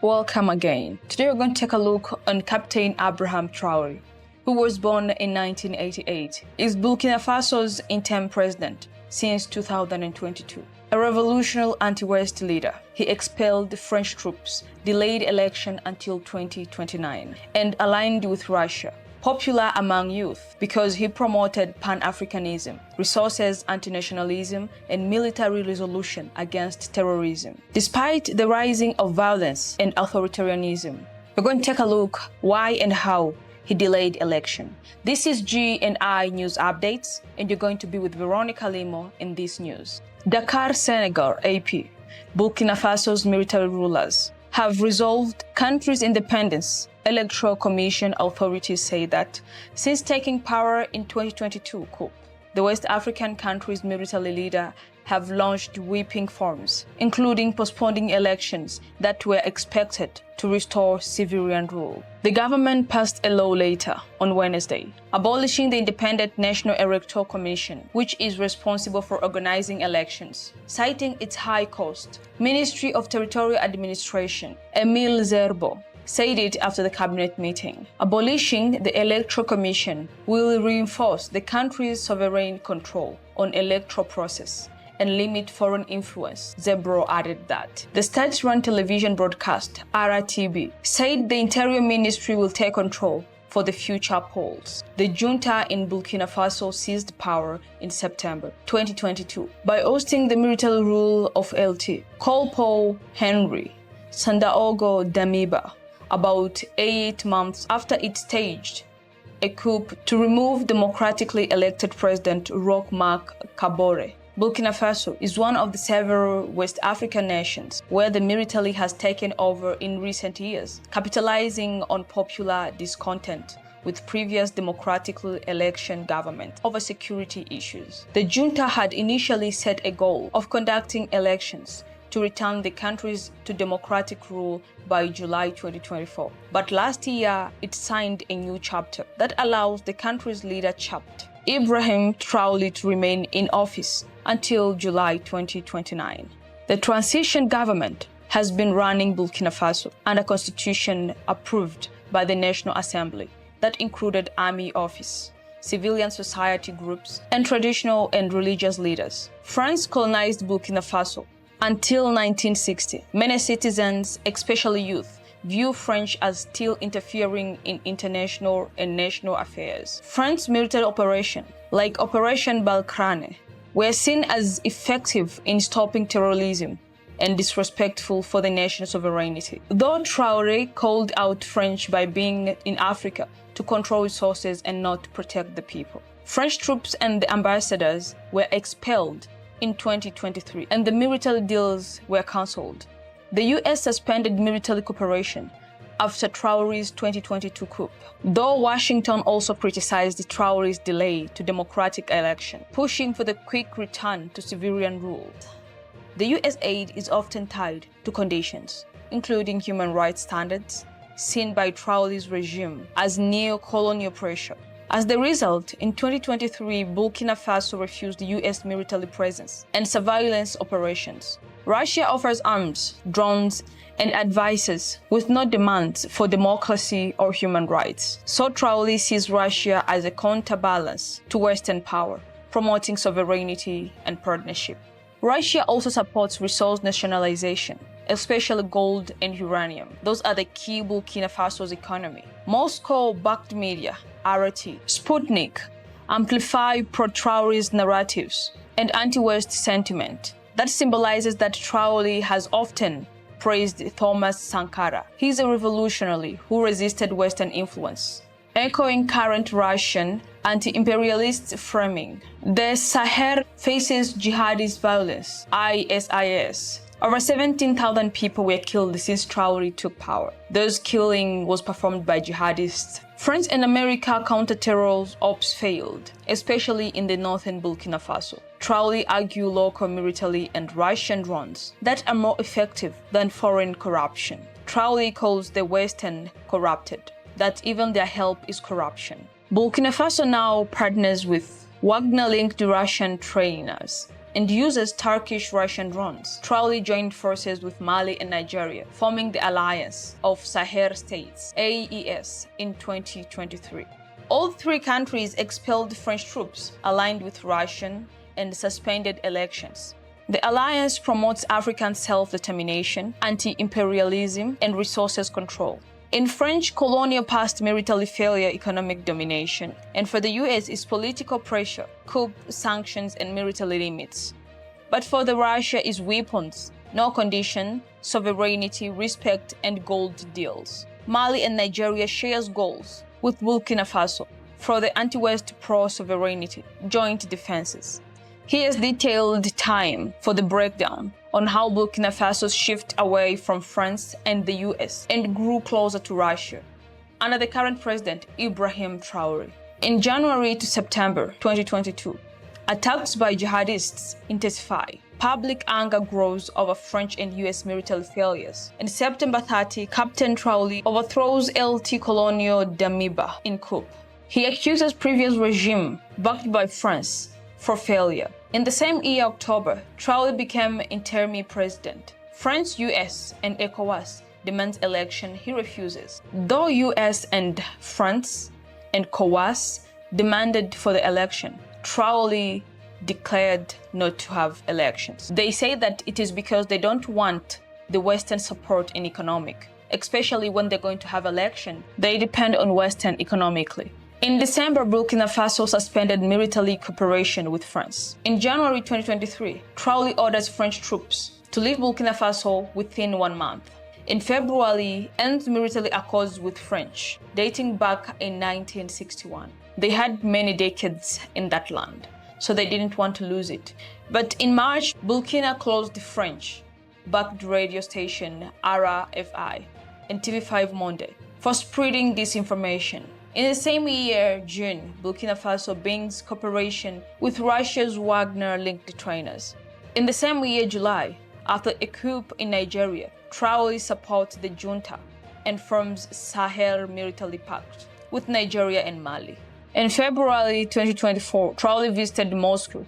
Welcome again. Today we're going to take a look on Captain Abraham Traoré, who was born in 1988, is Burkina Faso's interim president since 2022. A revolutionary anti-West leader, he expelled the French troops, delayed election until 2029, and aligned with Russia. Popular among youth because he promoted Pan-Africanism, resources anti-nationalism, and military resolution against terrorism. Despite the rising of violence and authoritarianism, we're going to take a look why and how he delayed election. This is G&I News Updates, and you're going to be with Veronica Limo in this news. Dakar, Senegal, AP, Burkina Faso's military rulers have resolved country's independence. Electoral Commission authorities say that since taking power in 2022 coup, the West African country's military leader have launched whipping forms, including postponing elections that were expected to restore civilian rule. The government passed a law later on Wednesday, abolishing the Independent National Electoral Commission, which is responsible for organizing elections, citing its high cost. Ministry of Territorial Administration, Emile Zerbo, said it after the cabinet meeting. Abolishing the Electoral Commission will reinforce the country's sovereign control on electoral process and limit foreign influence, Zebro added that. The state-run television broadcast, RTB, said the Interior Ministry will take control for the future polls. The junta in Burkina Faso seized power in September 2022 by ousting the military rule of LT, Colpo Henry Sandaogo Damiba, about 8 months after it staged a coup to remove democratically elected President Roch Marc Kabore. Burkina Faso is one of the several West African nations where the military has taken over in recent years, capitalizing on popular discontent with previous democratically elected government over security issues. The junta had initially set a goal of conducting elections to return the countries to democratic rule by July 2024. But last year, it signed a new chapter that allows the country's leader, Ibrahim Traoré, to remain in office until July 2029. The transition government has been running Burkina Faso under a constitution approved by the National Assembly that included army office, civilian society groups, and traditional and religious leaders. France colonized Burkina Faso until 1960. Many citizens, especially youth, view French as still interfering in international and national affairs. France's military operations, like Operation Balkrane, were seen as effective in stopping terrorism and disrespectful for the nation's sovereignty. Though Traoré called out French by being in Africa to control resources and not protect the people. French troops and the ambassadors were expelled in 2023, and the military deals were cancelled. The US suspended military cooperation after Traoré's 2022 coup, though Washington also criticized Traoré's delay to democratic election, pushing for the quick return to civilian rule. The US aid is often tied to conditions, including human rights standards, seen by Traoré's regime as neo-colonial pressure. As the result, in 2023, Burkina Faso refused US military presence and surveillance operations. Russia offers arms, drones, and advices with no demands for democracy or human rights. So Traoré sees Russia as a counterbalance to Western power, promoting sovereignty and partnership. Russia also supports resource nationalization, especially gold and uranium. Those are the key Burkina Faso's economy. Moscow-backed media, RT, Sputnik, amplify pro-Traoré's narratives and anti-West sentiment. That symbolizes that Traoré has often praised Thomas Sankara. He's a revolutionary who resisted Western influence, echoing current Russian anti-imperialist framing. The Sahel faces jihadist violence, ISIS. Over 17,000 people were killed since Traoré took power. Those killing was performed by jihadists. France and America counter-terror ops failed, especially in the northern Burkina Faso. Traoré argued local military and Russian drones that are more effective than foreign corruption. Traoré calls the Western corrupted, that even their help is corruption. Burkina Faso now partners with Wagner-linked Russian trainers and uses Turkish-Russian drones. Traoré joined forces with Mali and Nigeria, forming the Alliance of Sahel States, AES, in 2023. All three countries expelled French troops, aligned with Russian, and suspended elections. The alliance promotes African self-determination, anti-imperialism, and resources control. In French colonial past military failure, economic domination, and for the US is political pressure, coup, sanctions, and military limits. But for the Russia is weapons, no condition, sovereignty, respect, and gold deals. Mali and Nigeria shares goals with Burkina Faso for the anti-West pro-sovereignty, joint defenses. Here's detailed time for the breakdown on how Burkina Faso shift away from France and the US and grew closer to Russia under the current president, Ibrahim Traoré. In January to September 2022, attacks by jihadists intensify. Public anger grows over French and US military failures. In September 30, Captain Traoré overthrows LT Colonel Damiba in coup. He accuses previous regime, backed by France, for failure. In the same year, October, Traoré became interim president. France, US, and ECOWAS demands election. He refuses. Though US and France and ECOWAS demanded for the election, Traoré declared not to have elections. They say that it is because they don't want the Western support in economic, especially when they're going to have election. They depend on Western economically. In December, Burkina Faso suspended military cooperation with France. In January 2023, Traoré orders French troops to leave Burkina Faso within 1 month. In February, ends military accords with French, dating back in 1961. They had many decades in that land, so they didn't want to lose it. But in March, Burkina closed the French-backed radio station RFI and TV5 Monde for spreading disinformation. In the same year, June, Burkina Faso begins cooperation with Russia's Wagner-linked trainers. In the same year, July, after a coup in Nigeria, Traoré supports the junta and forms Sahel Military Pact with Nigeria and Mali. In February 2024, Traoré visited Moscow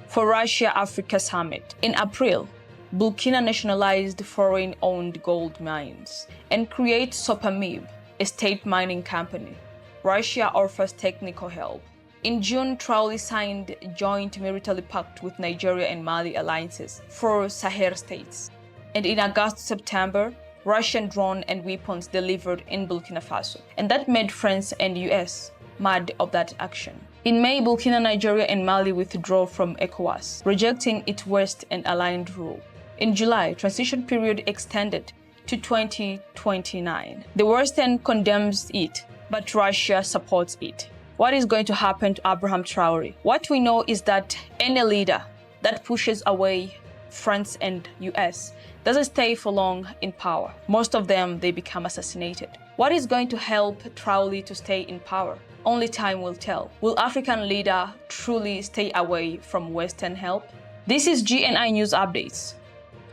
for Russia-Africa Summit. In April, Burkina nationalized foreign-owned gold mines and created Sopamib, a state mining company. Russia offers technical help. In June, Traoré signed a joint military pact with Nigeria and Mali alliances for Sahel states. And in August-September, Russian drone and weapons delivered in Burkina Faso. And that made France and US mad of that action. In May, Burkina, Nigeria, and Mali withdraw from ECOWAS, rejecting its West and aligned rule. In July, transition period extended to 2029. The Western condemns it, but Russia supports it. What is going to happen to Abraham Traoré? What we know is that any leader that pushes away France and US doesn't stay for long in power. Most of them, they become assassinated. What is going to help Traoré to stay in power? Only time will tell. Will African leader truly stay away from Western help? This is GNI News Updates.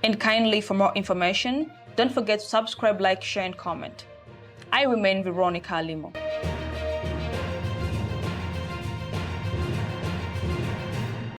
And kindly, for more information, don't forget to subscribe, like, share, and comment. I remain Veronica Limo.